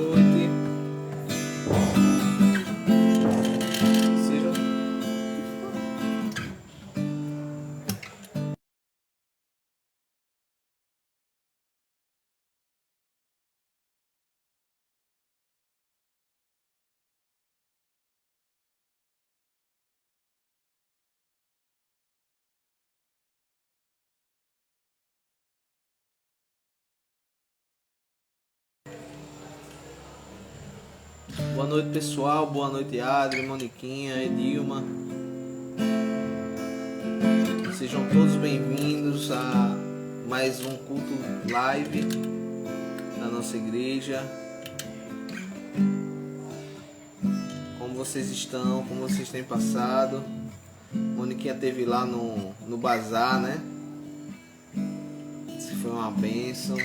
noite. Sejam... Boa noite, pessoal. Boa noite, Adri, Moniquinha, Edilma. Sejam todos bem-vindos a mais um culto live na nossa igreja. Como vocês estão? Como vocês têm passado? Moniquinha teve lá no bazar, né? Isso foi uma bênção.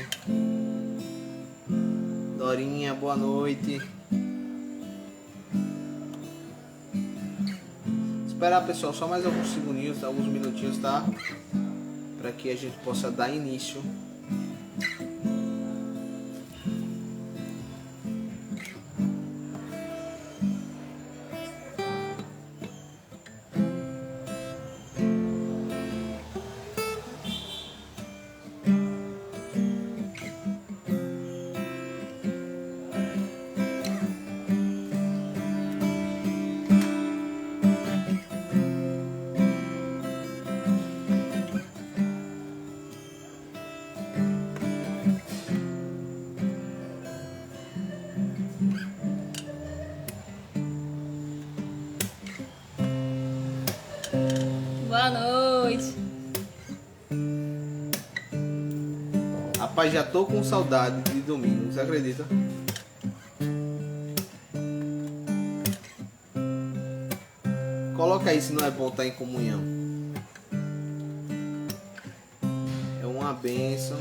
Dorinha, boa noite. Esperar, pessoal, só mais alguns segundinhos, alguns minutinhos, tá? Para que a gente possa dar início. Boa noite. Rapaz, já tô com saudade de domingo, você acredita? Coloca aí se não é bom estar em comunhão. É uma bênção.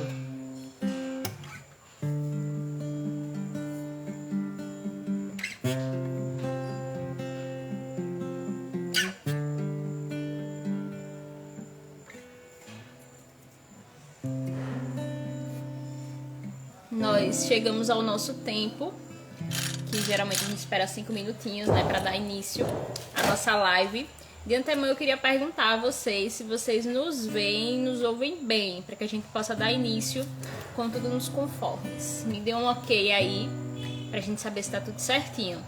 Nós chegamos ao nosso tempo, que geralmente a gente espera 5 minutinhos, né, para dar início à nossa live. De antemão eu queria perguntar a vocês se vocês nos veem, nos ouvem bem, para que a gente possa dar início com tudo nos conformes. Me dê um ok aí, pra gente saber se tá tudo certinho.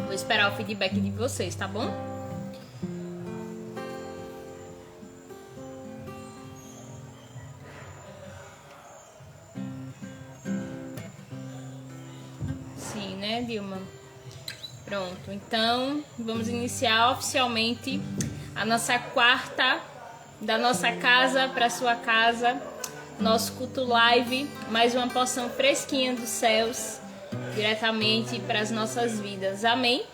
Vou esperar o feedback de vocês, tá bom? Sim, né, Dilma? Pronto, então vamos iniciar oficialmente a nossa quarta, da nossa casa para sua casa, nosso culto live, mais uma porção fresquinha dos céus, diretamente para as nossas vidas. Amém?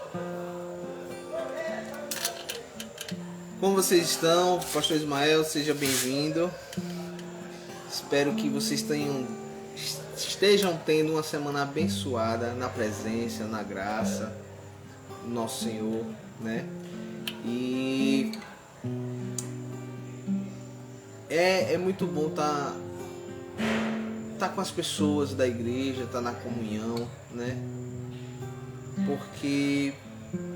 Como vocês estão? Pastor Ismael, seja bem-vindo. Espero que vocês estejam tendo uma semana abençoada na presença, na graça do nosso Senhor, né? E é muito bom tá com as pessoas da igreja, tá na comunhão, né? Porque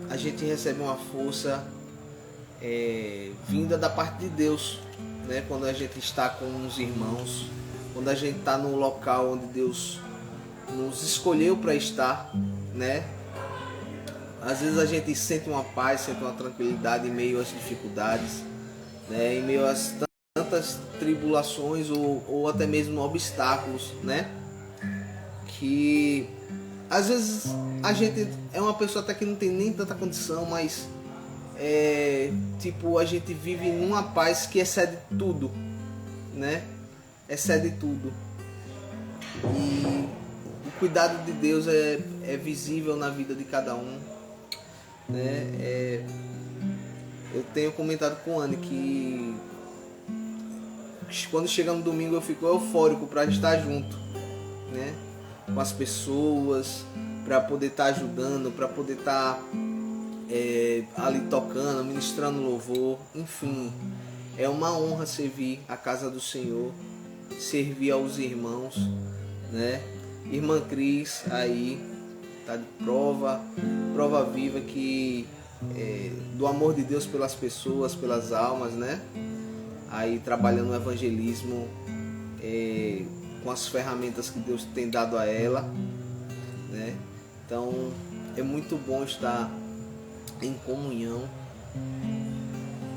a gente recebe uma força vinda da parte de Deus, né? Quando a gente está com os irmãos, quando a gente está no local onde Deus nos escolheu para estar, né? Às vezes a gente sente uma paz, sente uma tranquilidade em meio às dificuldades, né? Em meio às tantas tribulações ou até mesmo obstáculos, né? Que às vezes a gente é uma pessoa até que não tem nem tanta condição, mas a gente vive numa paz que excede tudo, né? Excede tudo. E o cuidado de Deus é visível na vida de cada um, né? Eu tenho comentado com a Anne que quando chega no domingo eu fico eufórico para estar junto, né? Com as pessoas, para poder estar ajudando, para poder estar ali tocando, ministrando louvor, enfim, é uma honra servir a casa do Senhor, servir aos irmãos, né? Irmã Cris aí tá de prova viva que do amor de Deus pelas pessoas, pelas almas, né? Aí trabalhando no evangelismo com as ferramentas que Deus tem dado a ela, né? Então é muito bom estar em comunhão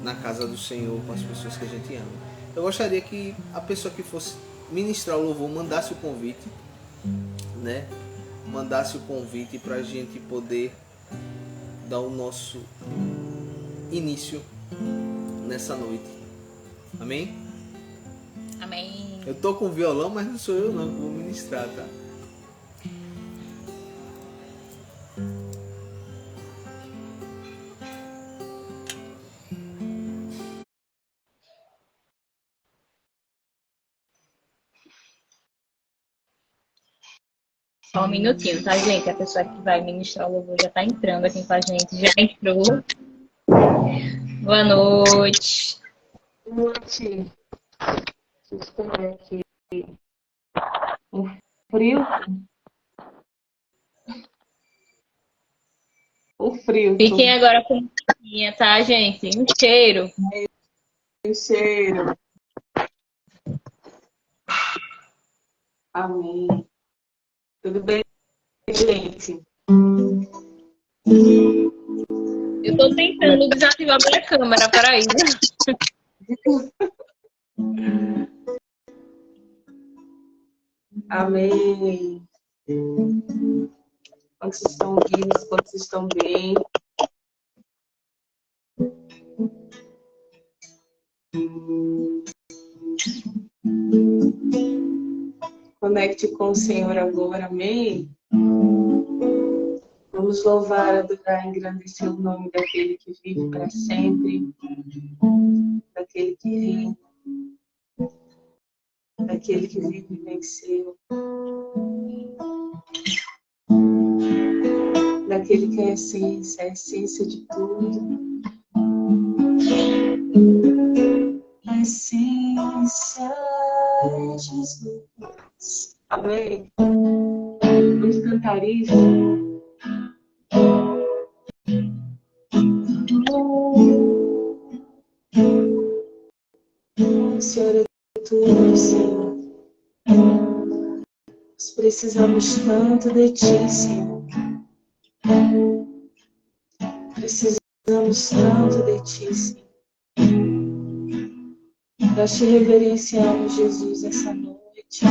na casa do Senhor com as pessoas que a gente ama. Eu gostaria que a pessoa que fosse ministrar o louvor mandasse o convite, né? Mandasse o convite para a gente poder dar o nosso início nessa noite. Amém? Amém. Eu tô com violão, mas não sou eu não que vou ministrar, tá? Só um minutinho, tá, gente? A pessoa que vai ministrar o louvor já tá entrando aqui com a gente. Já entrou. Boa noite. Boa noite. Estou aqui. O frio. O frio. Fiquem agora com musiquinha, tá, gente? Um cheiro. O cheiro. Amém. Tudo bem, gente? Eu tô tentando desativar a minha câmera, peraí. Amém. Quando vocês estão ouvindo, quando vocês estão bem. Conecte com o Senhor agora, amém? Vamos louvar, adorar, engrandecer o nome daquele que vive para sempre, daquele que reina, daquele que vive e venceu, daquele que é a essência de tudo. A essência é Jesus. Amém? Vamos cantar isso? Senhor, é tudo, Senhor. Nós precisamos tanto de Ti, Senhor. Precisamos tanto de Ti, Senhor. Nós Te reverenciamos, Jesus, essa noite.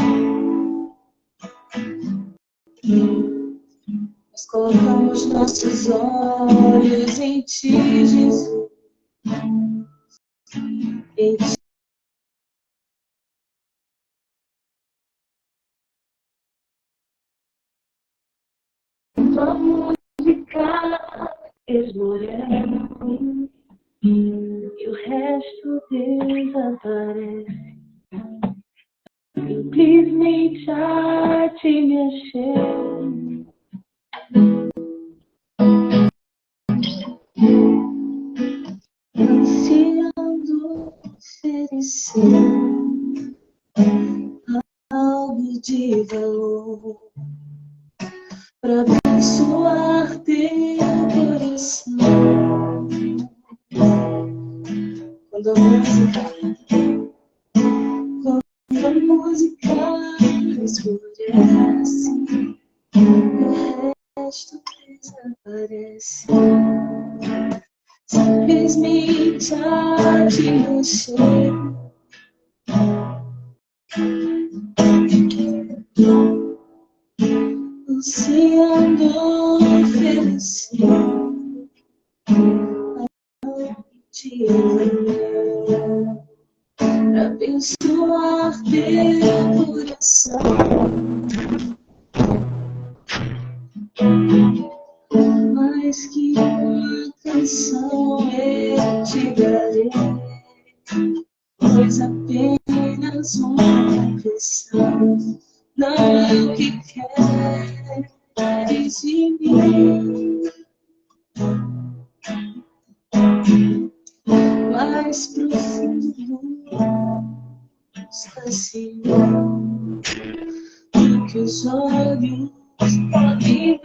Nós colocamos nossos olhos em Ti, Jesus. Em Ti. Vamos ficar esmorecendo e o resto desaparece. Simplesmente a Te mexer. Ansiando oferecer algo de valor para abençoar teu coração. Quando a música escurece, o resto desaparece. Simplesmente a Te mexer. Ansiando oferecer algo de valor para abençoar teu coração. Mais que uma canção eu te darei, pois apenas uma confissão. Não é o que queres de mim, mais profundo está Senhor, do que os olhos podem ver.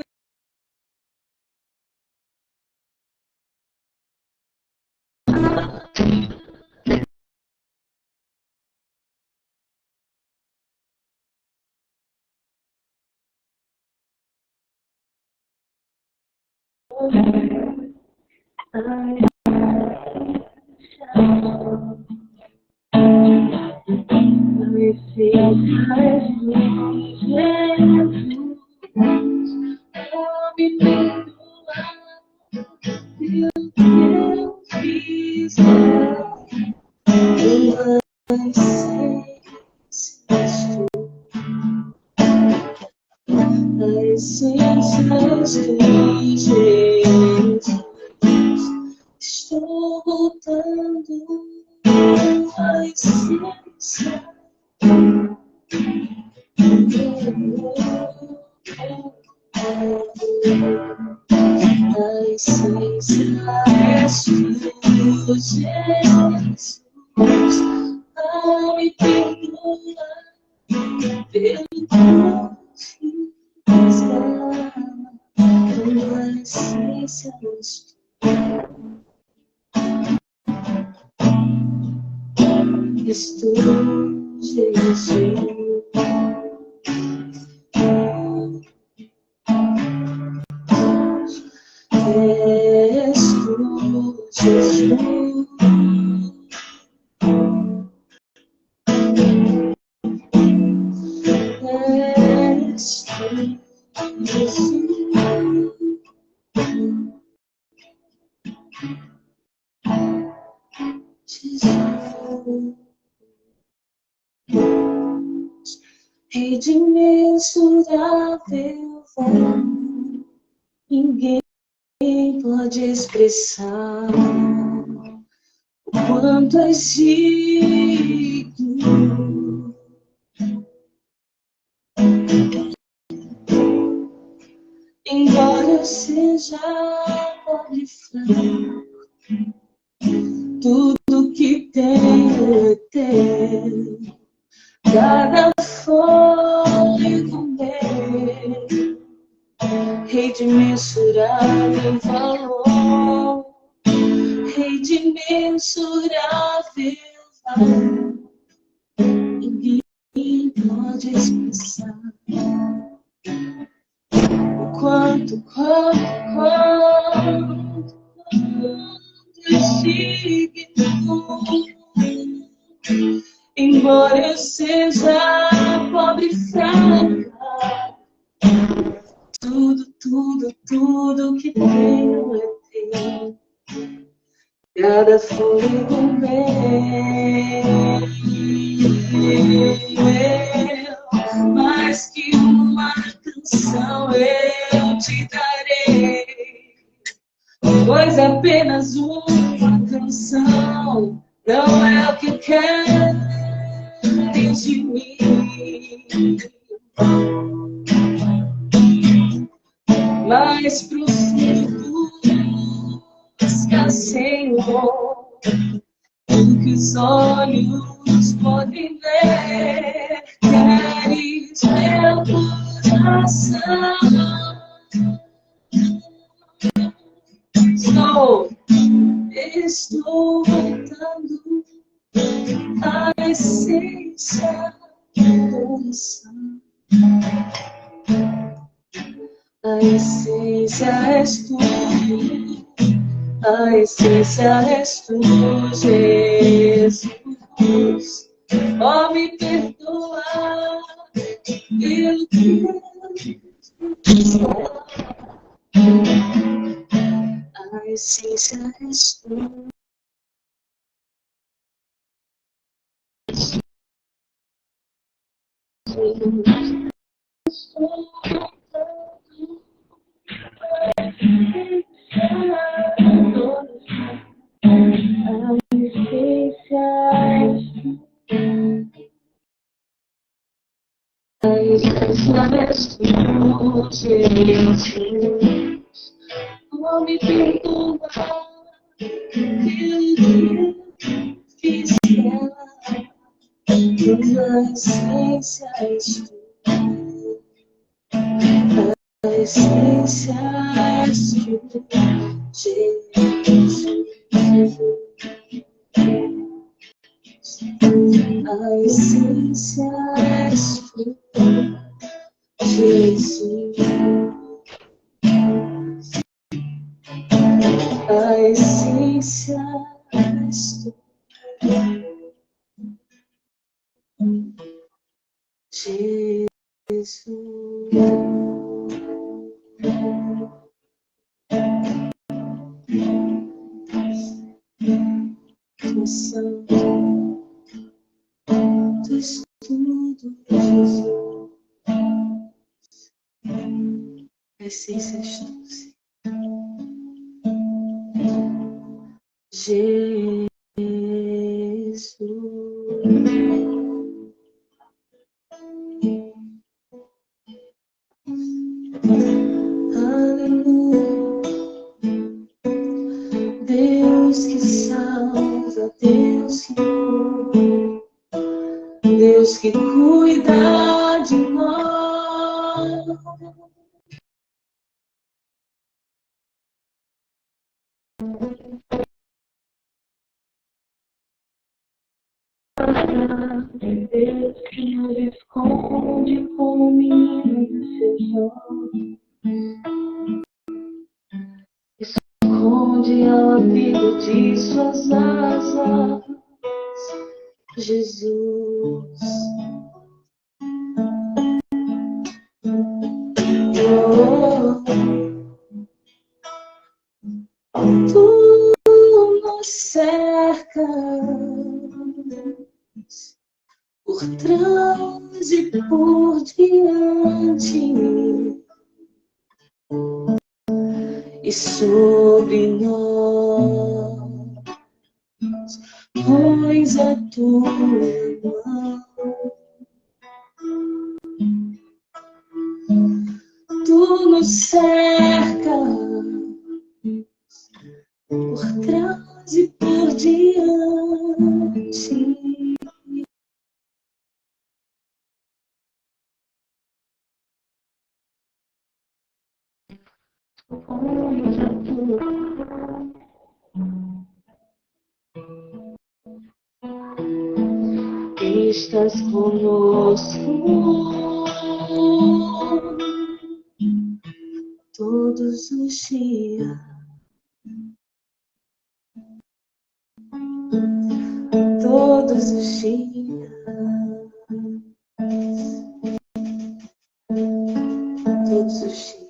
Estou voltando à essência. A essência és tu, Jesus. Ao me perdoar pelo que eu fiz, a essência és tu. Estou, Jesus. És tu, Jesus. És tu, Jesus. Rei de imensurável valor, ninguém pode expressar o quanto és digno. Embora eu seja pobre e fraco, tudo que tenho é teu. Cada fôlego meu, Rei de imensurável valor, Rei de imensurável valor, ninguém pode expressar o quanto és digno. Embora eu seja pobre e fraca, tudo que tenho é teu. Cada fôlego meu, mais que uma canção eu te darei, pois apenas uma canção não é o que queres de mim. Mais profundo busca, Senhor, o que os olhos podem ver. Queres meu coração. Estou voltando à essência do coração. A essência és tu, a essência és tu, Jesus. Oh, me perdoa pelo que eu fiz. A essência és tu. Oh, me perdoa pelo que eu fiz dela. A essência és tu. essência és tu, Jesus. A essência és tu, Jesus. A essência és tu, Jesus. Tu santo, tu és tudo, Jesus. A essência és tu, Senhor. Jesus. Aleluia. Deus que salva, Deus que cura, Deus que cuida de nós. Deus que nos esconde como um menino nos seus olhos, esconde ao abrigo de suas asas, Jesus. Tu nos cercas por trás e por diante, e sobre nós pões a tua mão. Tu nos cercas por trás e por diante, pões a tua mão. Estás conosco todos os dias, todos os dias, todos os dias,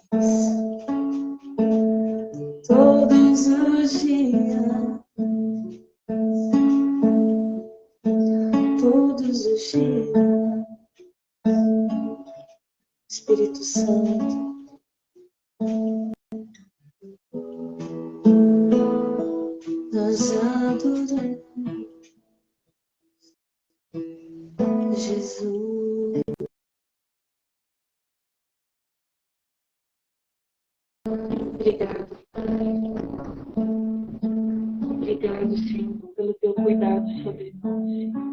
todos os dias, todos os dias. Espírito Santo, nós adoramos Jesus. Obrigado, Pai. Obrigado, Senhor, pelo teu cuidado sobre nós, Senhor.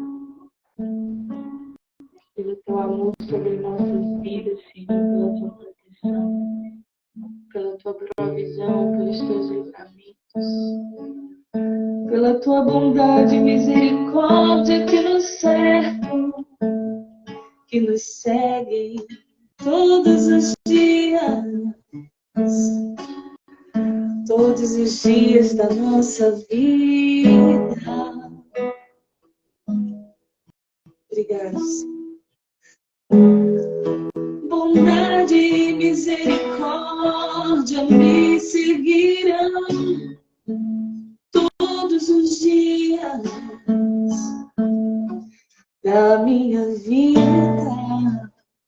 Pelo teu amor sobre nossas vidas, Senhor, pela tua proteção, pela tua provisão, pelos teus livramentos, pela tua bondade e misericórdia que nos cercam, que nos seguem todos os dias, todos os dias da nossa vida. Obrigado, Senhor. Bondade e misericórdia me seguirão todos os dias da minha vida.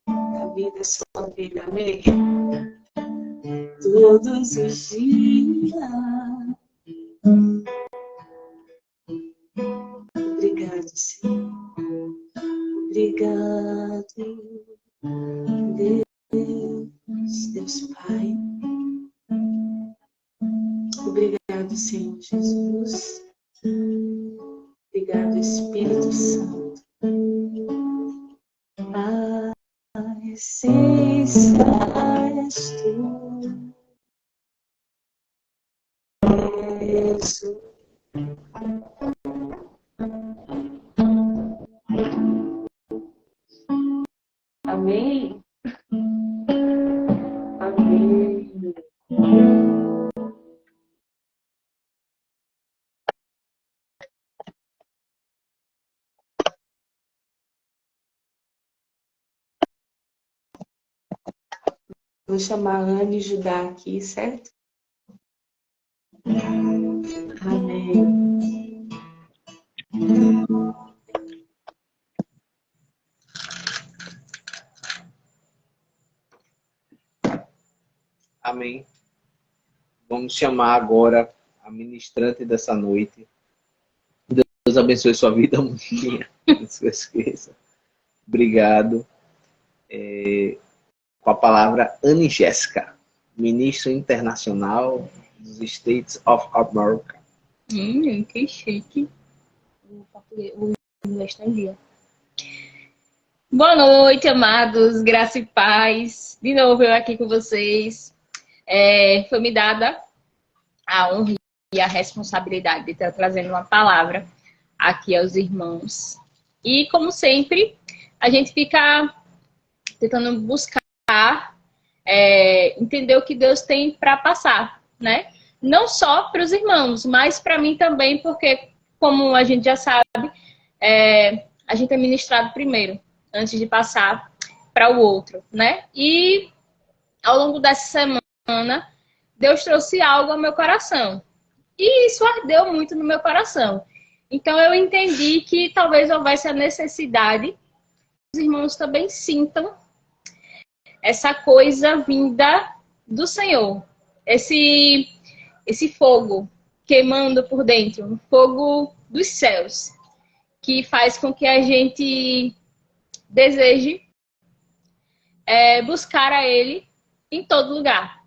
A vida é sua vida, amém? Todos os dias. Obrigado, Senhor. Obrigado, Deus Pai. Obrigado, Senhor Jesus. Obrigado, Espírito Santo. A essência és tu, Jesus. Amém? Amém. Vou chamar a Anne e Judá aqui, certo? Amém. Amém. Vamos chamar agora a ministrante dessa noite. Deus abençoe sua vida, minha. Não se esqueça. Obrigado. Com a palavra Anne Jéssica, ministra internacional dos States of America. Que chique. O inglês tá em dia. Boa noite, amados, graça e paz. De novo eu aqui com vocês. Foi me dada a honra e a responsabilidade de estar trazendo uma palavra aqui aos irmãos. E, como sempre, a gente fica tentando buscar entender o que Deus tem para passar, né? Não só para os irmãos, mas para mim também, porque, como a gente já sabe, a gente é ministrado primeiro, antes de passar para o outro, né? E ao longo dessa semana, Deus trouxe algo ao meu coração. E isso ardeu muito no meu coração. Então eu entendi que talvez houvesse a necessidade que os irmãos também sintam essa coisa vinda do Senhor. Esse fogo queimando por dentro, um fogo dos céus, que faz com que a gente deseje buscar a Ele em todo lugar.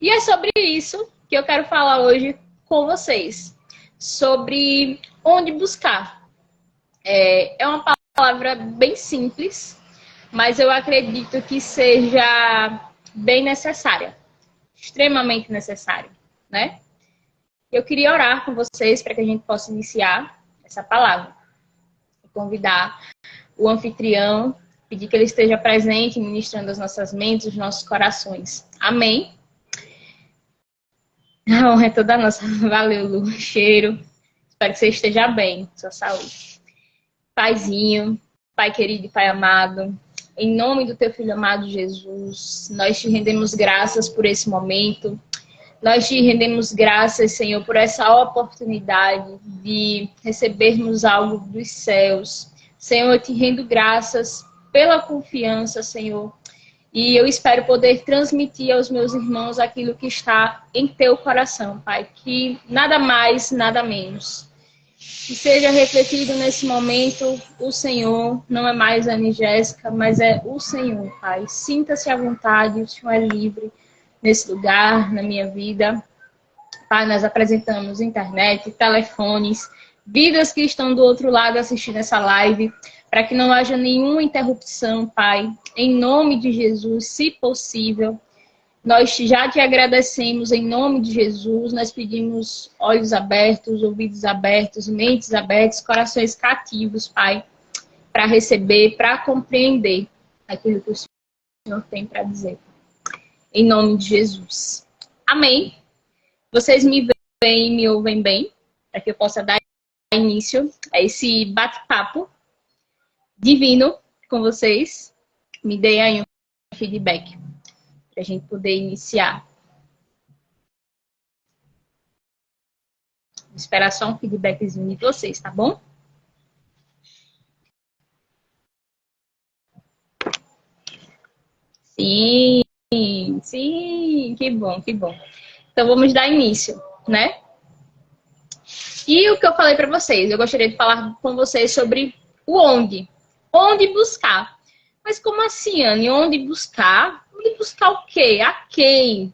E é sobre isso que eu quero falar hoje com vocês. Sobre onde buscar. É uma palavra bem simples, mas eu acredito que seja bem necessária. Extremamente necessária, né? Eu queria orar com vocês para que a gente possa iniciar essa palavra. Vou convidar o anfitrião, pedir que ele esteja presente, ministrando as nossas mentes, os nossos corações. Amém? A honra é toda nossa. Valeu, Lu. Cheiro. Espero que você esteja bem. Sua saúde. Paizinho, Pai querido e Pai amado, em nome do Teu Filho amado Jesus, nós te rendemos graças por esse momento. Nós te rendemos graças, Senhor, por essa oportunidade de recebermos algo dos céus. Senhor, eu te rendo graças pela confiança, Senhor. E eu espero poder transmitir aos meus irmãos aquilo que está em teu coração, Pai. Que nada mais, nada menos. Que seja refletido nesse momento o Senhor. Não é mais a Anne Jéssica, mas é o Senhor, Pai. Sinta-se à vontade, o Senhor é livre nesse lugar, na minha vida. Pai, nós apresentamos internet, telefones, vidas que estão do outro lado assistindo essa live, para que não haja nenhuma interrupção, Pai. Em nome de Jesus, se possível, nós já te agradecemos em nome de Jesus. Nós pedimos olhos abertos, ouvidos abertos, mentes abertas, corações cativos, Pai, para receber, para compreender aquilo que o Senhor tem para dizer. Em nome de Jesus. Amém. Vocês me veem e me ouvem bem, para que eu possa dar início a esse bate-papo divino com vocês. Me dê aí um feedback para a gente poder iniciar. Vou esperar só um feedbackzinho de vocês, tá bom? Sim, sim, que bom, que bom. Então vamos dar início, né? E o que eu falei para vocês, eu gostaria de falar com vocês sobre o onde. Onde buscar. Mas como assim, Anne? Onde buscar? Onde buscar o quê? A quem?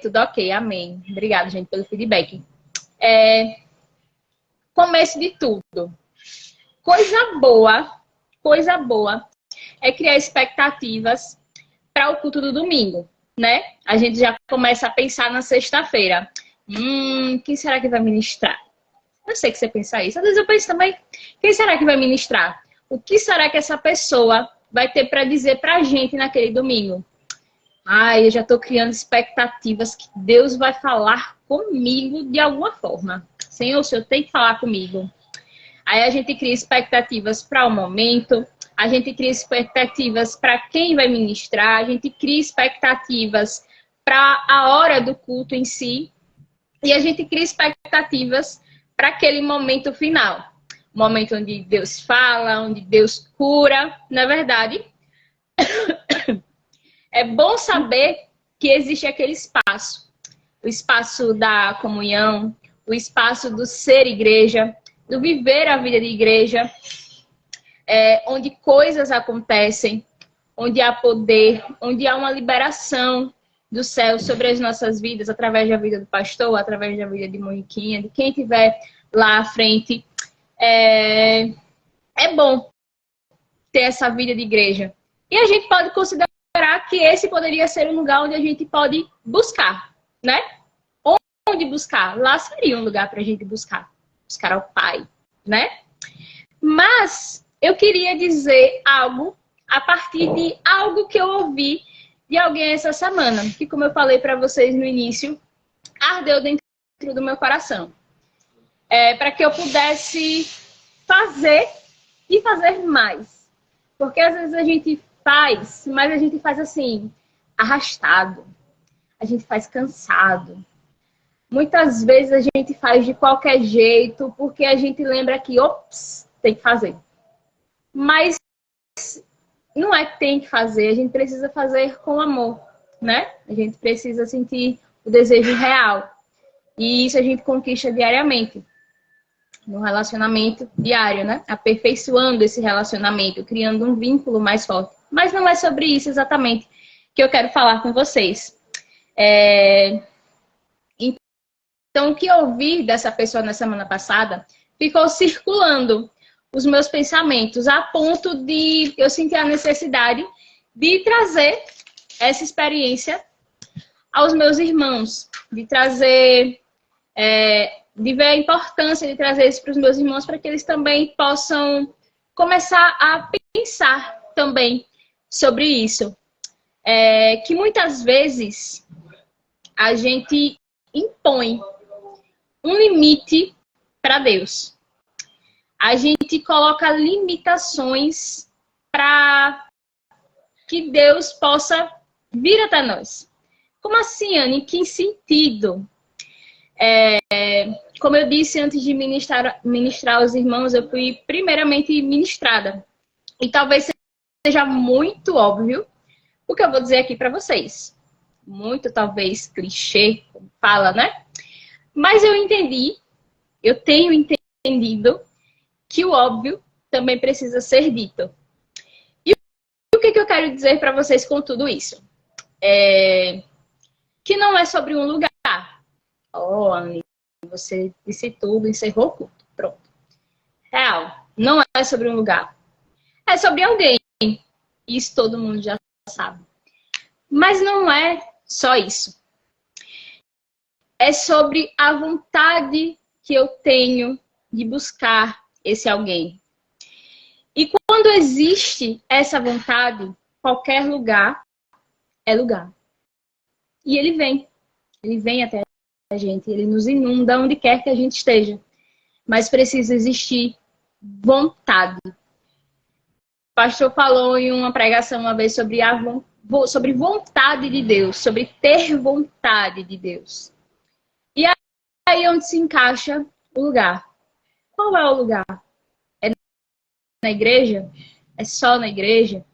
Tudo ok, amém. Obrigada, gente, pelo feedback. Começo de tudo. Coisa boa é criar expectativas para o culto do domingo, né? A gente já começa a pensar na sexta-feira. Quem será que vai ministrar? Eu sei que você pensa isso. Às vezes eu penso também, quem será que vai ministrar? O que será que essa pessoa vai ter para dizer para a gente naquele domingo? Eu já estou criando expectativas que Deus vai falar comigo de alguma forma. Senhor, o Senhor tem que falar comigo. Aí a gente cria expectativas para o momento, a gente cria expectativas para quem vai ministrar, a gente cria expectativas para a hora do culto em si, e a gente cria expectativas para aquele momento final. O momento onde Deus fala, onde Deus cura, não é verdade? É bom saber que existe aquele espaço. O espaço da comunhão, o espaço do ser igreja, do viver a vida de igreja, onde coisas acontecem, onde há poder, onde há uma liberação do céu sobre as nossas vidas, através da vida do pastor, através da vida de Moniquinha, de quem estiver lá à frente. É bom ter essa vida de igreja. E a gente pode considerar que esse poderia ser um lugar onde a gente pode buscar, né? Onde buscar? Lá seria um lugar para a gente buscar ao Pai, né? Mas eu queria dizer algo a partir de algo que eu ouvi de alguém essa semana, que, como eu falei para vocês no início, ardeu dentro do meu coração. Para que eu pudesse fazer e fazer mais. Porque às vezes a gente faz, mas a gente faz assim, arrastado. A gente faz cansado. Muitas vezes a gente faz de qualquer jeito, porque a gente lembra que, ops, tem que fazer. Mas não é que tem que fazer, a gente precisa fazer com amor, né? A gente precisa sentir o desejo real. E isso a gente conquista diariamente. No relacionamento diário, né? Aperfeiçoando esse relacionamento, criando um vínculo mais forte. Mas não é sobre isso exatamente que eu quero falar com vocês. Então, o que eu ouvi dessa pessoa na semana passada ficou circulando os meus pensamentos, a ponto de eu sentir a necessidade de trazer essa experiência aos meus irmãos, de trazer, de ver a importância de trazer isso para os meus irmãos, para que eles também possam começar a pensar também sobre isso. Que muitas vezes a gente impõe um limite para Deus. A gente coloca limitações para que Deus possa vir até nós. Como assim, Anne? Em que sentido? Como eu disse antes de ministrar aos irmãos, eu fui primeiramente ministrada. E talvez seja muito óbvio o que eu vou dizer aqui para vocês. Muito, talvez, clichê, como fala, né? Mas eu tenho entendido que o óbvio também precisa ser dito. E o que eu quero dizer para vocês com tudo isso? Que não é sobre um lugar. Anne, você disse tudo, encerrou o culto. Pronto. Real. Não é sobre um lugar. É sobre alguém. Isso todo mundo já sabe. Mas não é só isso. É sobre a vontade que eu tenho de buscar esse alguém. E quando existe essa vontade, qualquer lugar é lugar. E ele vem até a gente, ele nos inunda onde quer que a gente esteja. Mas precisa existir vontade. O pastor falou em uma pregação uma vez sobre vontade de Deus, sobre ter vontade de Deus. E aí onde se encaixa o lugar. Qual é o lugar? É na igreja? É só na igreja?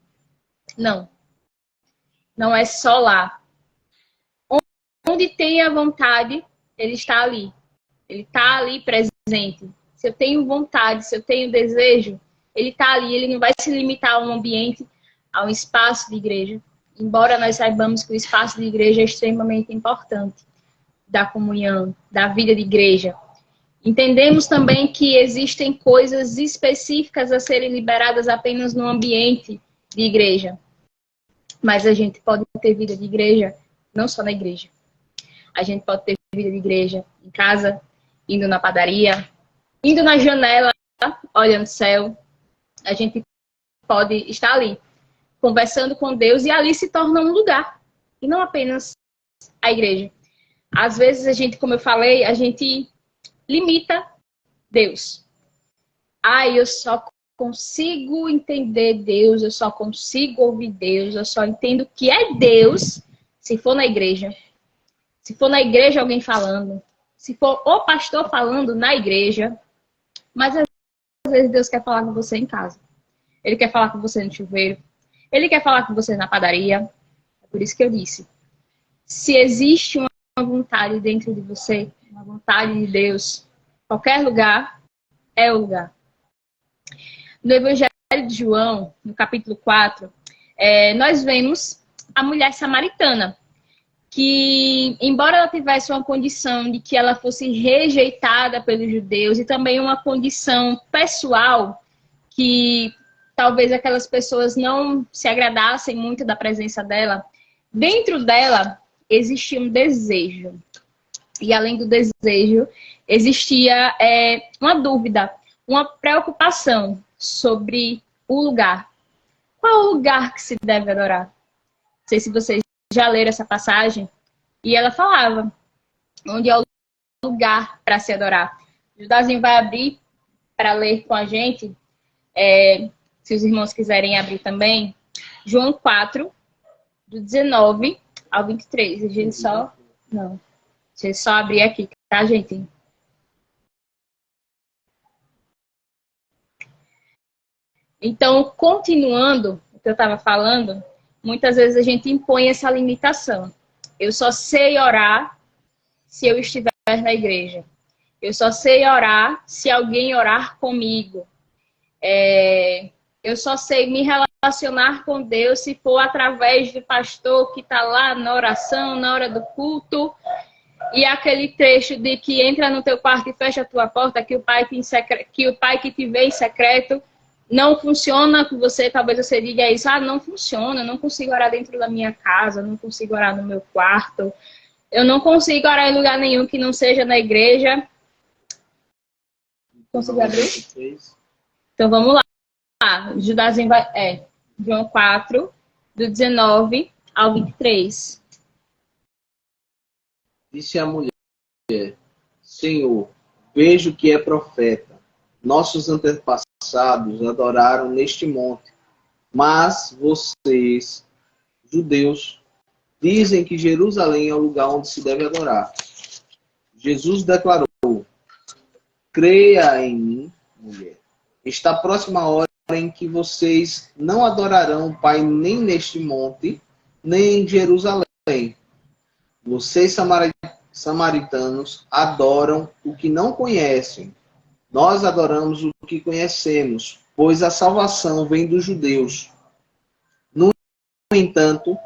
Não. Não é só lá. Onde tem a vontade, ele está ali. Ele está ali presente. Se eu tenho vontade, se eu tenho desejo, ele está ali. Ele não vai se limitar a um ambiente, a um espaço de igreja. Embora nós saibamos que o espaço de igreja é extremamente importante. Da comunhão, da vida de igreja. Entendemos também que existem coisas específicas a serem liberadas apenas no ambiente de igreja. Mas a gente pode ter vida de igreja não só na igreja. A gente pode ter vida de igreja, em casa, indo na padaria, indo na janela, olhando o céu. A gente pode estar ali, conversando com Deus, e ali se torna um lugar, e não apenas a igreja. Às vezes a gente, como eu falei, a gente limita Deus. Eu só consigo entender Deus, eu só consigo ouvir Deus, eu só entendo o que é Deus se for na igreja. Se for na igreja alguém falando, se for o pastor falando na igreja. Mas às vezes Deus quer falar com você em casa. Ele quer falar com você no chuveiro. Ele quer falar com você na padaria. É por isso que eu disse. Se existe uma vontade dentro de você, uma vontade de Deus, qualquer lugar é o lugar. No Evangelho de João, no capítulo 4, nós vemos a mulher samaritana, que, embora ela tivesse uma condição de que ela fosse rejeitada pelos judeus, e também uma condição pessoal, que talvez aquelas pessoas não se agradassem muito da presença dela, dentro dela existia um desejo. E além do desejo, existia uma dúvida, uma preocupação sobre o lugar. Qual é o lugar que se deve adorar? Não sei se vocês já leram essa passagem. E ela falava onde é o lugar para se adorar. O Judazinho vai abrir para ler com a gente, se os irmãos quiserem abrir também, João 4, do 19 ao 23. A gente só... Não. Deixa eu só abrir aqui, tá, gente? Então, continuando o que eu estava falando, muitas vezes a gente impõe essa limitação. Eu só sei orar se eu estiver na igreja. Eu só sei orar se alguém orar comigo. Eu só sei me relacionar com Deus se for através do pastor que está lá na oração, na hora do culto. E aquele trecho de que entra no teu quarto e fecha a tua porta, que o pai que te vê em secreto não funciona com você. Talvez você diga isso, não funciona, eu não consigo orar dentro da minha casa, eu não consigo orar no meu quarto, eu não consigo orar em lugar nenhum que não seja na igreja. Consigo abrir? Então vamos lá. Judazinho vai... João 4, do 19 ao 23. Disse a mulher: Senhor, vejo que é profeta. Nossos antepassados adoraram neste monte, mas vocês, judeus, dizem que Jerusalém é o lugar onde se deve adorar. Jesus declarou: creia em mim, mulher. Está próxima a hora em que vocês não adorarão o Pai nem neste monte, nem em Jerusalém. Vocês, samaritanos, adoram o que não conhecem. Nós adoramos o que conhecemos, pois a salvação vem dos judeus. No entanto,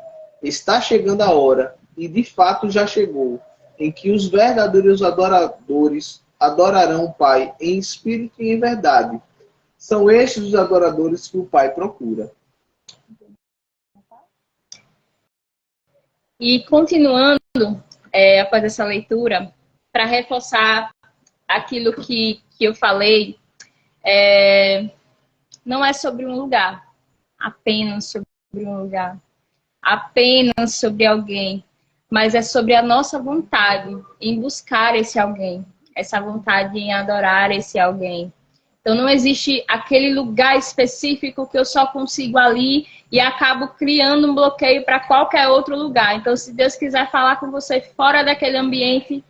está chegando a hora, e de fato já chegou, em que os verdadeiros adoradores adorarão o Pai em espírito e em verdade. São estes os adoradores que o Pai procura. E continuando, após essa leitura, para reforçar aquilo que eu falei, não é sobre um lugar, apenas sobre um lugar, apenas sobre alguém, mas é sobre a nossa vontade em buscar esse alguém, essa vontade em adorar esse alguém. Então não existe aquele lugar específico que eu só consigo ali e acabo criando um bloqueio para qualquer outro lugar. Então, se Deus quiser falar com você fora daquele ambiente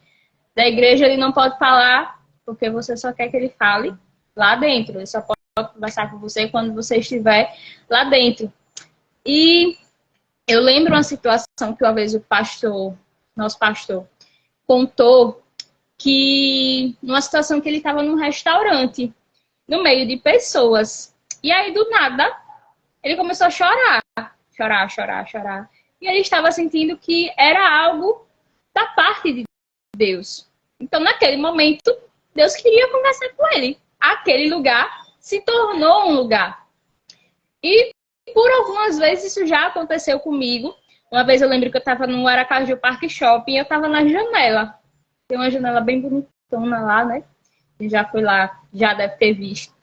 da igreja, Ele não pode falar, porque você só quer que Ele fale lá dentro. Ele só pode conversar com você quando você estiver lá dentro. E eu lembro uma situação que uma vez nosso pastor, contou, que numa situação que ele estava num restaurante, no meio de pessoas. E aí, do nada, ele começou a chorar. Chorar. E ele estava sentindo que era algo da parte de Deus. Então, naquele momento, Deus queria conversar com ele. Aquele lugar se tornou um lugar. E por algumas vezes isso já aconteceu comigo. Uma vez eu lembro que eu estava no Aracaju Park Shopping e eu estava na janela. Tem uma janela bem bonitona lá, né? Quem já foi lá, já deve ter visto.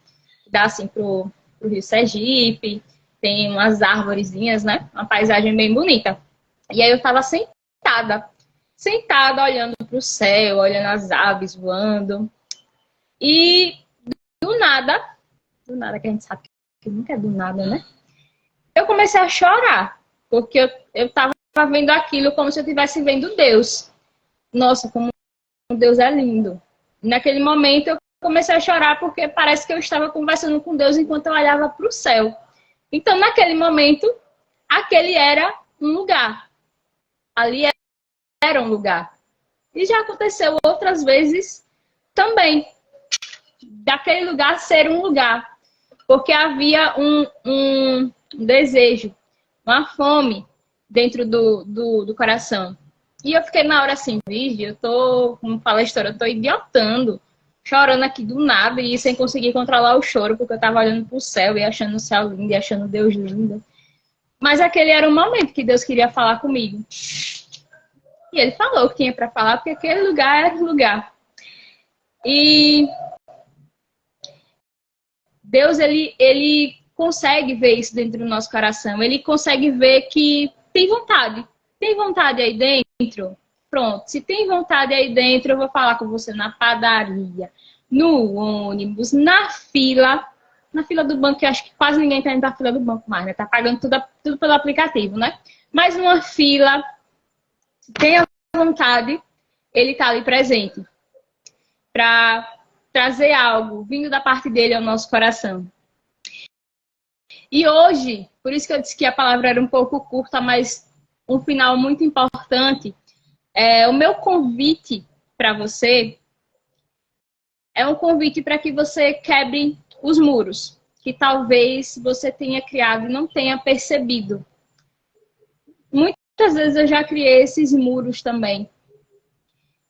Dá assim pro Rio Sergipe, tem umas arvorezinhas, né? Uma paisagem bem bonita. E aí eu tava sentada olhando pro céu, olhando as aves voando. E do nada que a gente sabe que nunca é do nada, né? Eu comecei a chorar, porque eu tava vendo aquilo como se eu estivesse vendo Deus. Nossa, como Deus é lindo. Naquele momento eu comecei a chorar porque parece que eu estava conversando com Deus enquanto eu olhava para o céu. Então, naquele momento, aquele era um lugar. Ali era um lugar. E já aconteceu outras vezes também, daquele lugar ser um lugar. Porque havia um desejo, uma fome dentro do coração. E eu fiquei na hora assim, vige, eu tô, como fala a história, eu tô idiotando, chorando aqui do nada e sem conseguir controlar o choro, porque eu tava olhando pro céu e achando o céu lindo e achando Deus lindo. Mas aquele era o momento que Deus queria falar comigo. E ele falou o que tinha para falar, porque aquele lugar era o lugar. E Deus, ele consegue ver isso dentro do nosso coração. Ele consegue ver que tem vontade. Tem vontade aí dentro? Pronto. Se tem vontade aí dentro, eu vou falar com você na padaria, no ônibus, na fila. Na fila do banco, que eu acho que quase ninguém tá indo pra fila do banco mais, né? Tá pagando tudo pelo aplicativo, né? Mas numa fila, se tem a vontade, ele tá ali presente. Pra trazer algo vindo da parte dele ao nosso coração. E hoje, por isso que eu disse que a palavra era um pouco curta, mas um final muito importante, o meu convite para você é um convite para que você quebre os muros, que talvez você tenha criado e não tenha percebido. Muitas vezes eu já criei esses muros também,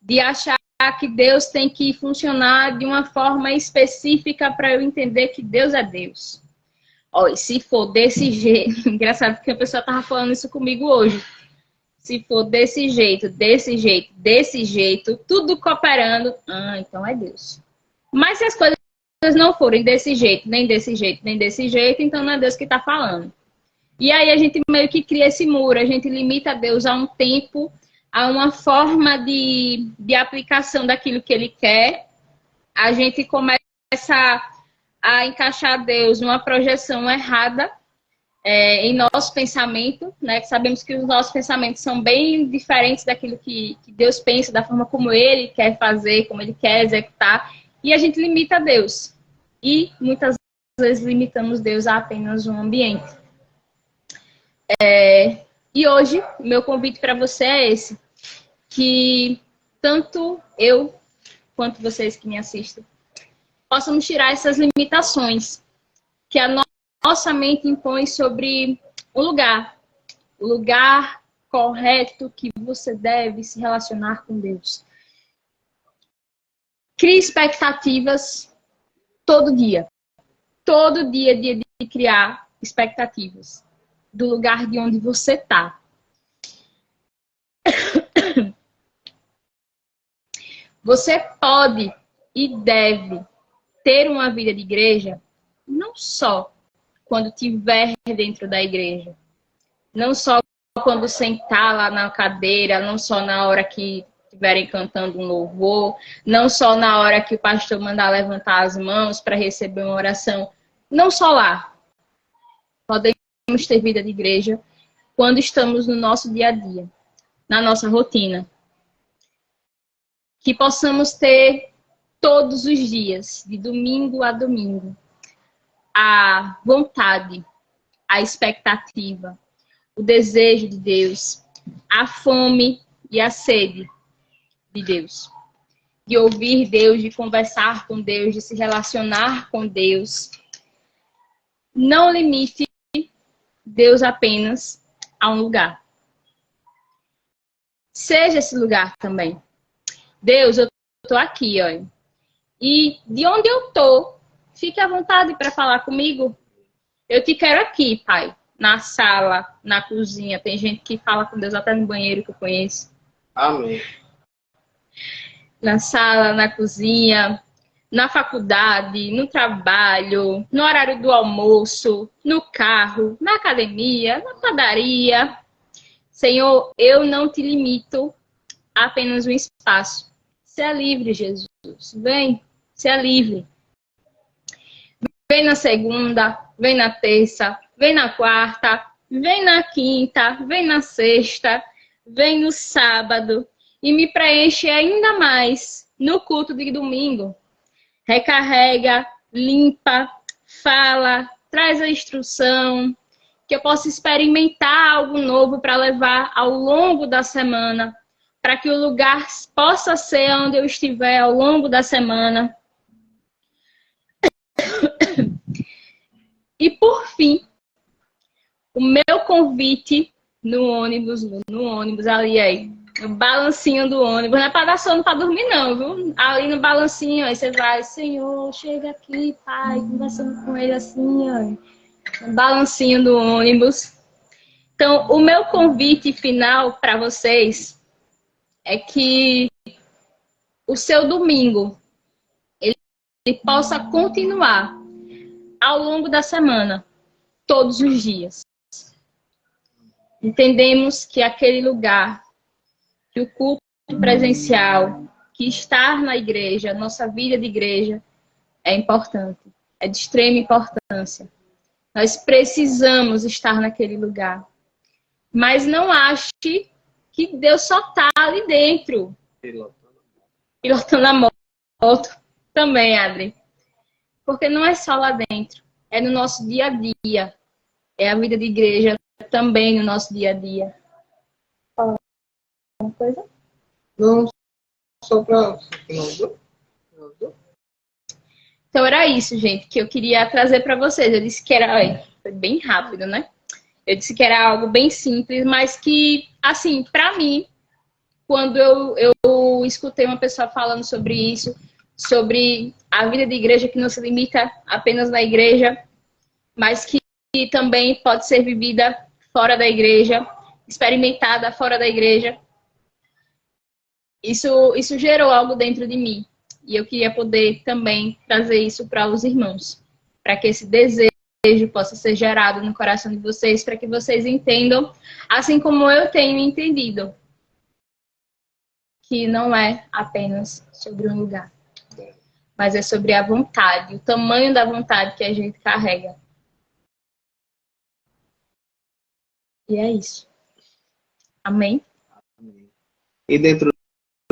de achar que Deus tem que funcionar de uma forma específica para eu entender que Deus é Deus. Olha, se for desse jeito, engraçado porque a pessoa estava falando isso comigo hoje. Se for desse jeito, tudo cooperando, então é Deus. Mas se as coisas não forem desse jeito, nem desse jeito, nem desse jeito, então não é Deus que está falando. E aí a gente meio que cria esse muro, a gente limita Deus a um tempo, a uma forma de aplicação daquilo que Ele quer. A gente começa a encaixar Deus numa projeção errada em nosso pensamento, né? Sabemos que os nossos pensamentos são bem diferentes daquilo que Deus pensa, da forma como Ele quer fazer, como Ele quer executar, e a gente limita Deus. E muitas vezes limitamos Deus a apenas um ambiente. E hoje, o meu convite para você é esse, que tanto eu quanto vocês que me assistem possamos tirar essas limitações que a nossa mente impõe sobre o lugar correto que você deve se relacionar com Deus. Crie expectativas todo dia. Todo dia é dia de criar expectativas do lugar de onde você está. Você pode e deve ter uma vida de igreja não só quando estiver dentro da igreja, não só quando sentar lá na cadeira, não só na hora que estiverem cantando um louvor, não só na hora que o pastor mandar levantar as mãos para receber uma oração, não só lá. Podemos ter vida de igreja quando estamos no nosso dia a dia, na nossa rotina. Que possamos ter todos os dias, de domingo a domingo, a vontade, a expectativa, o desejo de Deus, a fome e a sede de Deus. De ouvir Deus, de conversar com Deus, de se relacionar com Deus. Não limite Deus apenas a um lugar. Seja esse lugar também. Deus, eu tô aqui, olha. E de onde eu tô, fique à vontade para falar comigo. Eu te quero aqui, Pai. Na sala, na cozinha. Tem gente que fala com Deus até no banheiro que eu conheço. Amém. na sala, na cozinha, na faculdade, no trabalho, no horário do almoço, no carro, na academia, na padaria. Senhor, eu não te limito a apenas um espaço. Seja livre, Jesus. Vem, seja livre. Vem na segunda, vem na terça, vem na quarta, vem na quinta, vem na sexta, vem no sábado e me preenche ainda mais no culto de domingo. Recarrega, limpa, fala, traz a instrução, que eu possa experimentar algo novo para levar ao longo da semana, para que o lugar possa ser onde eu estiver ao longo da semana. E por fim, o meu convite no ônibus ali aí, no balancinho do ônibus, não é para dar sono para dormir não, viu? Ali no balancinho, aí você vai, Senhor, chega aqui, Pai, conversando com ele assim, ó, no balancinho do ônibus. Então, o meu convite final para vocês é que o seu domingo ele possa continuar ao longo da semana, todos os dias. Entendemos que aquele lugar, que o culto presencial, que estar na igreja, nossa vida de igreja, é importante, é de extrema importância. Nós precisamos estar naquele lugar. Mas não ache que Deus só está ali dentro. Pilotando a moto. Também, Adri. Porque não é só lá dentro. É no nosso dia a dia. É a vida de igreja também no nosso dia a dia. Fala alguma coisa? Não, só para... Então era isso, gente, que eu queria trazer para vocês. Eu disse que era... Foi bem rápido, né? Eu disse que era algo bem simples, mas que, assim, para mim, quando eu escutei uma pessoa falando sobre isso, sobre a vida de igreja que não se limita apenas na igreja, mas que também pode ser vivida fora da igreja, experimentada fora da igreja, isso gerou algo dentro de mim. E eu queria poder também trazer isso para os irmãos, para que esse desejo possa ser gerado no coração de vocês, para que vocês entendam, assim como eu tenho entendido, que não é apenas sobre um lugar, mas é sobre a vontade, o tamanho da vontade que a gente carrega. E é isso. Amém? E dentro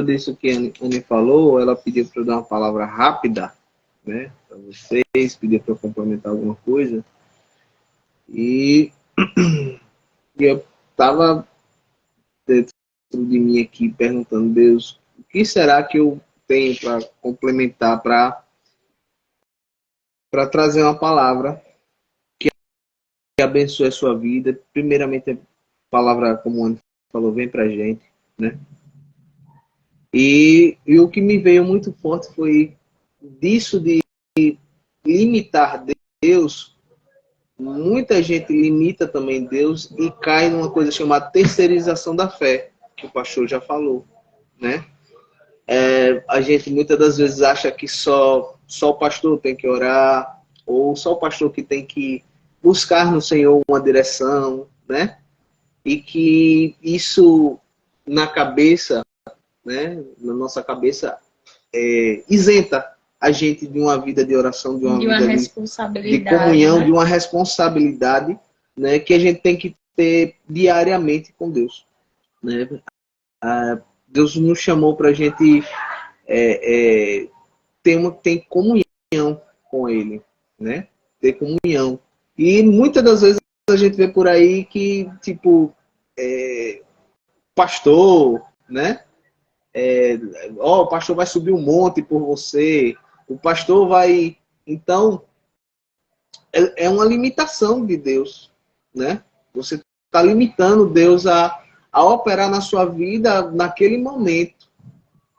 disso que a Anne falou, ela pediu para eu dar uma palavra rápida, né, para vocês, pediu para eu complementar alguma coisa. E eu estava dentro de mim aqui perguntando, Deus, o que será que eu tenho para complementar, para trazer uma palavra que abençoe a sua vida. Primeiramente, a palavra, como o Anne falou, vem para a gente, né? E o que me veio muito forte foi disso de limitar Deus. Muita gente limita também Deus e cai numa coisa chamada terceirização da fé, que o pastor já falou, né? A gente muitas das vezes acha que só o pastor tem que orar, ou só o pastor que tem que buscar no Senhor uma direção, né? E que isso na cabeça, né, na nossa cabeça, isenta a gente de uma vida de oração, de uma vida de comunhão, né? De uma responsabilidade, né, que a gente tem que ter diariamente com Deus, né? Deus nos chamou para a gente ter comunhão com Ele, né? Ter comunhão. E muitas das vezes a gente vê por aí que, tipo, pastor, né? O pastor vai subir um monte por você, o pastor vai... Então, é uma limitação de Deus, né? Você está limitando Deus a operar na sua vida naquele momento.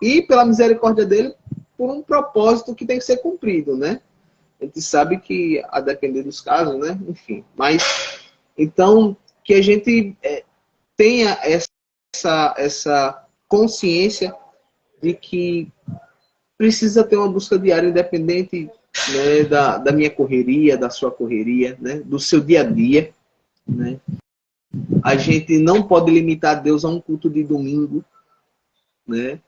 E, pela misericórdia dele, por um propósito que tem que ser cumprido, né? A gente sabe que, a depender dos casos, né? Enfim, mas... Então, que a gente tenha essa consciência de que precisa ter uma busca diária independente, né, da minha correria, da sua correria, né, do seu dia a dia, né? A gente não pode limitar Deus a um culto de domingo, né?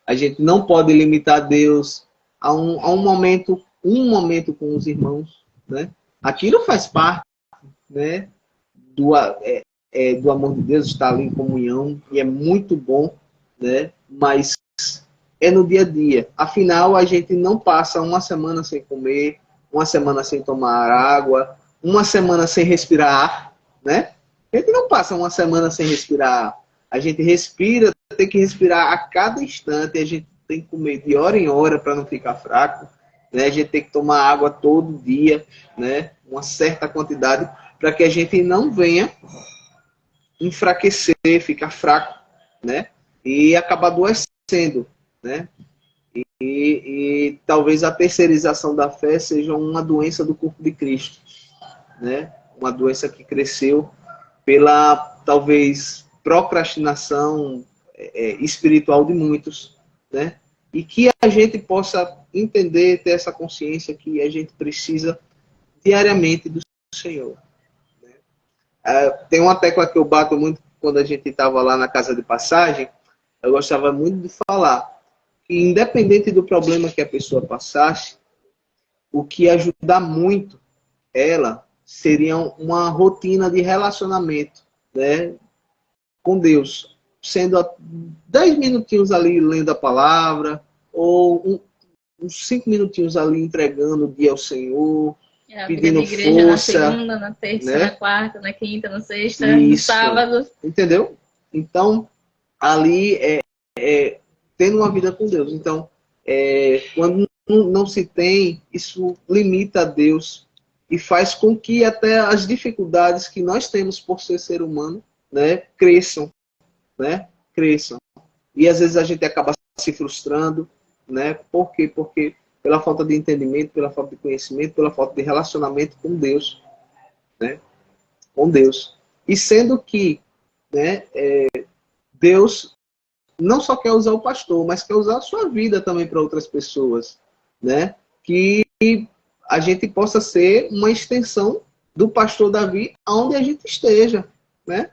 A gente não pode limitar Deus a um momento com os irmãos, né? Aquilo faz parte, né, do amor de Deus, estar ali em comunhão, e é muito bom, né? Mas é no dia a dia. Afinal, a gente não passa uma semana sem comer, uma semana sem tomar água, uma semana sem respirar ar, né? A gente não passa uma semana sem respirar ar. A gente respira, tem que respirar a cada instante, a gente tem que comer de hora em hora para não ficar fraco, né? A gente tem que tomar água todo dia, né? Uma certa quantidade, para que a gente não venha enfraquecer, ficar fraco, né? E acabar adoecendo, né? E talvez a terceirização da fé seja uma doença do corpo de Cristo, né? Uma doença que cresceu pela, talvez, procrastinação espiritual de muitos, né? E que a gente possa entender, ter essa consciência que a gente precisa diariamente do Senhor. Tem uma tecla que eu bato muito quando a gente estava lá na casa de passagem, eu gostava muito de falar que, independente do problema que a pessoa passasse, o que ajudar muito ela seria uma rotina de relacionamento, né, com Deus, sendo 10 minutinhos ali lendo a palavra, ou uns 5 minutinhos ali entregando o dia ao Senhor, pedindo a igreja força, na segunda, na terça, né? Na quarta, na quinta, na sexta, Isso, no sábado. Entendeu? Então, ali tendo uma vida com Deus. Então, quando não se tem, isso limita a Deus e faz com que até as dificuldades que nós temos por ser humano, né, cresçam, né? Cresçam. E às vezes a gente acaba se frustrando, né? Por quê? Porque pela falta de entendimento, pela falta de conhecimento, pela falta de relacionamento com Deus, né? Com Deus. E sendo que, né, Deus não só quer usar o pastor, mas quer usar a sua vida também para outras pessoas, né? Que a gente possa ser uma extensão do pastor Davi aonde a gente esteja, né?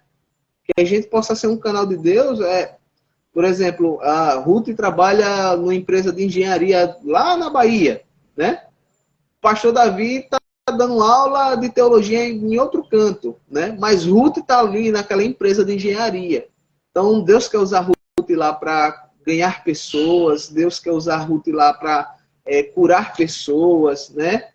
Que a gente possa ser um canal de Deus. Por exemplo, a Ruth trabalha numa empresa de engenharia lá na Bahia, né? O pastor Davi está dando aula de teologia em outro canto, né? Mas Ruth está ali naquela empresa de engenharia. Então, Deus quer usar Ruth lá para ganhar pessoas, Deus quer usar Ruth lá para curar pessoas, né?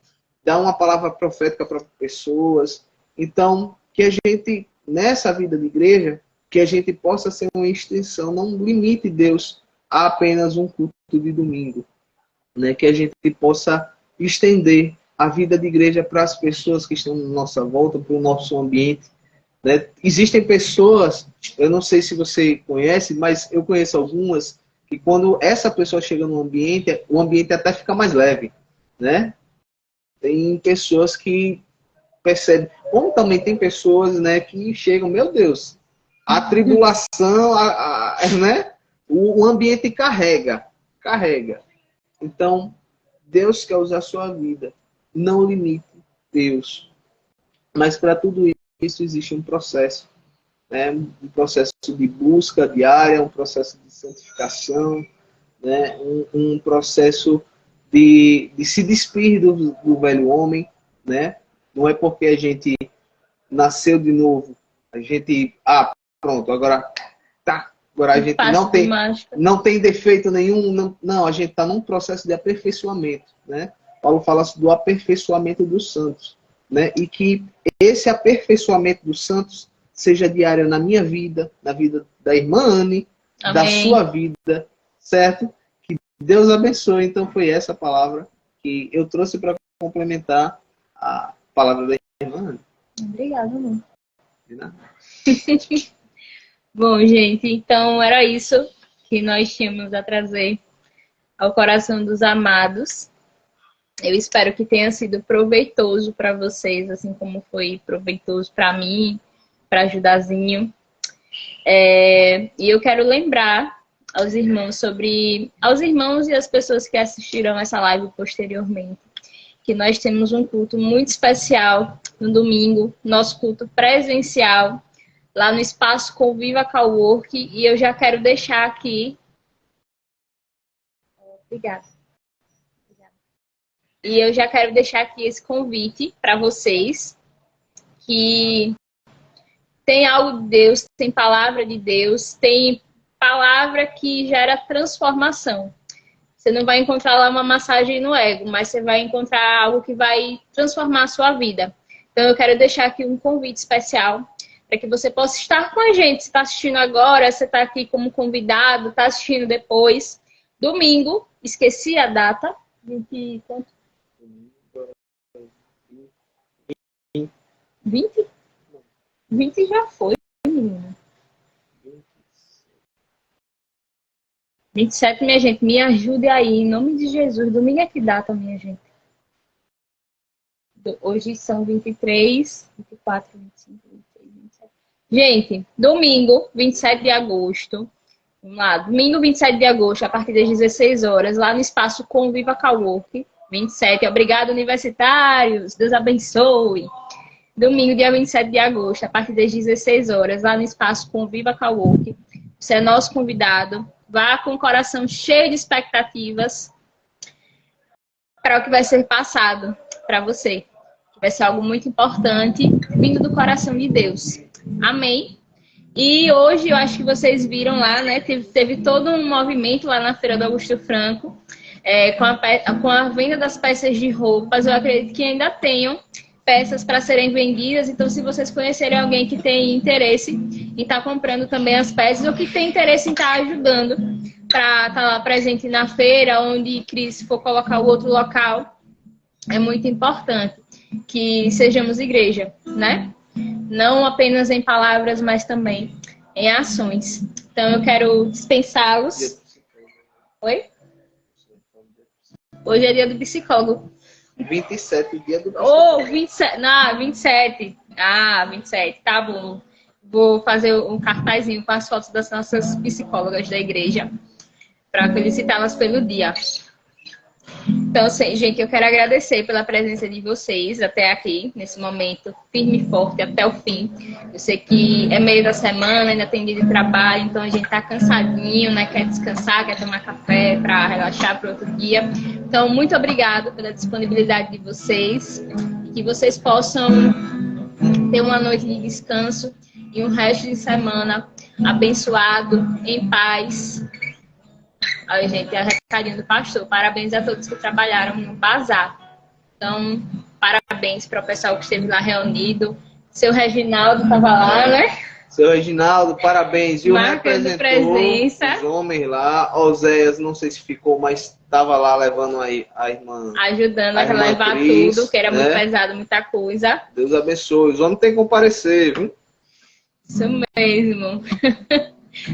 Dar uma palavra profética para pessoas. Então, que a gente, nessa vida de igreja, que a gente possa ser uma extensão, não limite Deus a apenas um culto de domingo, né? Que a gente possa estender a vida de igreja para as pessoas que estão na nossa volta, para o nosso ambiente, né? Existem pessoas, eu não sei se você conhece, mas eu conheço algumas, que quando essa pessoa chega no ambiente, o ambiente até fica mais leve, né? Tem pessoas que percebem, como também tem pessoas, né, que chegam, meu Deus, a tribulação, né? O ambiente carrega. Então, Deus quer usar a sua vida. Não limite Deus. Mas para tudo isso existe um processo. Né? Um processo de busca diária, um processo de santificação, né? Um processo de se despir do velho homem. Né? Não é porque a gente nasceu de novo, a gente... pronto, agora a gente não tem defeito nenhum. Não, a gente está num processo de aperfeiçoamento. Né? Paulo fala do aperfeiçoamento dos santos. Né? E que esse aperfeiçoamento dos santos seja diário na minha vida, na vida da irmã Anne, amém, da sua vida, certo? Que Deus abençoe. Então foi essa palavra que eu trouxe para complementar a palavra da irmã Anne. Obrigada, amor. De nada. Bom, gente, então era isso que nós tínhamos a trazer ao coração dos amados. Eu espero que tenha sido proveitoso para vocês, assim como foi proveitoso para mim, para Judazinho. E eu quero lembrar aos irmãos e às pessoas que assistirão essa live posteriormente, que nós temos um culto muito especial no domingo, nosso culto presencial, lá no Espaço Conviva Cowork, e eu já quero deixar aqui... Obrigada. E eu já quero deixar aqui esse convite para vocês, que tem algo de Deus, tem palavra de Deus, tem palavra que gera transformação. Você não vai encontrar lá uma massagem no ego, mas você vai encontrar algo que vai transformar a sua vida. Então eu quero deixar aqui um convite especial para que você possa estar com a gente. Se está assistindo agora, você está aqui como convidado, está assistindo depois. Domingo, esqueci a data. 20 quanto? 20? 20 já foi, menina. 27, minha gente, me ajude aí, em nome de Jesus. Domingo é que data, minha gente? Hoje são 23, 24, 25, 26, 27. Gente, domingo, 27 de agosto. Vamos lá, domingo, 27 de agosto, a partir das 16 horas, lá no Espaço Conviva Cowork. 27, obrigado, universitários. Deus abençoe. Domingo, dia 27 de agosto, a partir das 16 horas, lá no Espaço Conviva Cowork. Você é nosso convidado. Vá com o coração cheio de expectativas para o que vai ser passado para você. Vai ser algo muito importante, vindo do coração de Deus. Amém? E hoje, eu acho que vocês viram lá, né? Teve todo um movimento lá na Feira do Augusto Franco, com a venda das peças de roupas. Eu acredito que ainda tenham peças para serem vendidas. Então, se vocês conhecerem alguém que tem interesse em estar comprando também as peças, ou que tem interesse em estar ajudando para estar lá presente na feira, onde Cris for colocar o outro local, é muito importante que sejamos igreja, né? Não apenas em palavras, mas também em ações. Então, eu quero dispensá-los. Oi? Hoje é dia do psicólogo. 27, o dia do psicólogo. Oh, 27. Não, 27. Ah, 27. Tá bom. Vou fazer um cartazinho com as fotos das nossas psicólogas da igreja para felicitá-las pelo dia. Então, gente, eu quero agradecer pela presença de vocês até aqui, nesse momento, firme e forte, até o fim. Eu sei que é meio da semana, ainda tem dia de trabalho, então a gente tá cansadinho, né? Quer descansar, quer tomar café para relaxar para outro dia. Então, muito obrigada pela disponibilidade de vocês e que vocês possam ter uma noite de descanso e um resto de semana abençoado, em paz. Olha, gente, é o recadinho do pastor. Parabéns a todos que trabalharam no bazar. Então, parabéns para o pessoal que esteve lá reunido. Seu Reginaldo estava lá, né? Seu Reginaldo, parabéns. E o marcando presença. Os homens lá. Oséias, não sei se ficou, mas estava lá levando a irmã. Ajudando a levar Cris, tudo, que era muito pesado, muita coisa. Deus abençoe. Os homens têm que comparecer, viu? Isso mesmo.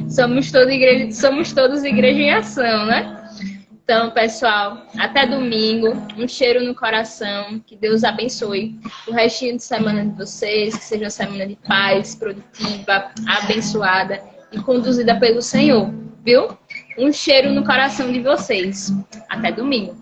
Somos todos igreja em ação, né? Então, pessoal, até domingo. Um cheiro no coração. Que Deus abençoe o restinho de semana de vocês. Que seja uma semana de paz, produtiva, abençoada e conduzida pelo Senhor, viu? Um cheiro no coração de vocês. Até domingo.